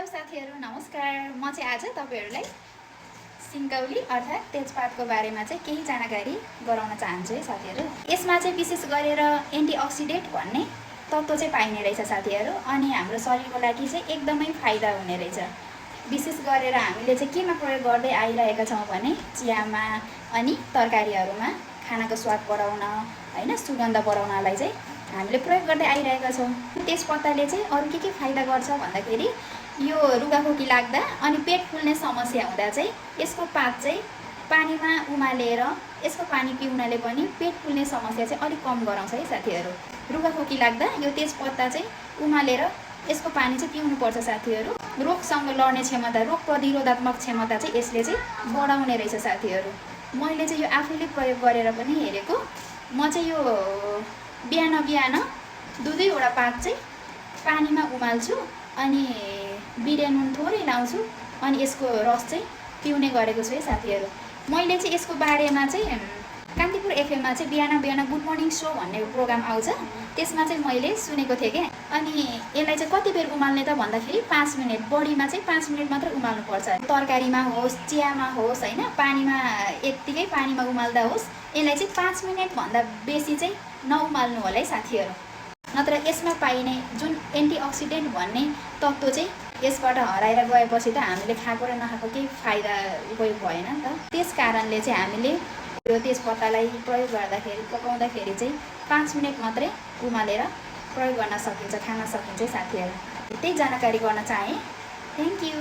साथीहरु नमस्कार। म चाहिँ आज तपाईहरुलाई सिन्कौली अर्थात तेजपातको बारेमा चाहिँ केही जानकारी गराउन चाहन्छु है साथीहरु। यसमा चाहिँ विशेष गरेर एन्टिअक्सिडेन्ट भन्ने तत्त्व चाहिँ पाइने रहेछ साथीहरु, अनि हाम्रो शरीरको लागि चाहिँ एकदमै फाइदा हुने रहेछ। विशेष गरेर हामीले चाहिँ केमा प्रयोग गर्दै आइरहेका छौं भने चियामा अनि तरकारीहरुमा खानाको स्वाद बढाउन हैन, सुगन्ध बढाउनलाई चाहिँ हामीले प्रयोग गर्दै आइरहेका छौं। तेजपत्ताले चाहिँ अरु के फाइदा गर्छ भन्दाखेरि यो रुगाखोकी लाग्दा अनि पेट फुल्ने समस्या हुँदा चाहिँ यसको पात चाहिँ पानीमा उमालेर यसको पानी पिउनाले पनि पेट फुल्ने समस्या चाहिँ अलिक कम गराउँछ है साथीहरु। रुगाखोकी लाग्दा यो तेजपत्ता चाहिँ उमालेर यसको पानी चाहिँ पिउनु पर्छ साथीहरु। रोगसँग लड्ने क्षमता, रोग प्रतिरोधात्मक क्षमता चाहिँ यसले चाहिँ बढाउने रहेछ साथीहरु। मैले चाहिँ यो आफैले प्रयोग गरेर पनि हेरेको। म चाहिँ यो बिहान दुईवटा पात चाहिँ पानीमा उमाल्छु अनि बिर्या नुन थोरै लाउँछु अनि यसको रस चाहिँ पिउने गरेको छु है साथीहरु। मैले चाहिँ यसको बारेमा चाहिँ कान्तिपुर एफएममा चाहिँ बिहान गुड मर्निङ शो भन्ने प्रोग्राम आउँछ, त्यसमा चाहिँ मैले सुनेको थिएँ के। अनि यसलाई चाहिँ कति बेर उमाल्ने त भन्दाखेरि 5 मिनेट, बढीमा चाहिँ 5 मिनेट मात्र उमाल्नु पर्छ। तरकारीमा होस्, चियामा होस् हैन, पानीमा यत्तिकै पानीमा उमाल्दा होस्, यसलाई चाहिँ 5 मिनेट भन्दा बेसी चाहिँ नउमाल्नु होला है साथीहरु। नत्र यसमा पाइने जुन एन्टिअक्सिडेन्ट भन्ने तत्त्व चाहिँ यसबाट हराएर गएपछि त हामीले खाएको र नखाएको केही फाइदा उपयोग भएन नि त। त्यसकारणले चाहिँ हामीले यो तेजपत्तालाई प्रयोग गर्दाखेरि, पकाउँदाखेरि चाहिँ 5 मिनेट मात्रै उमालेर प्रयोग गर्न सकिन्छ, खान सकिन्छ साथीहरु। त्यही जानकारी गर्न चाहे। Thank you.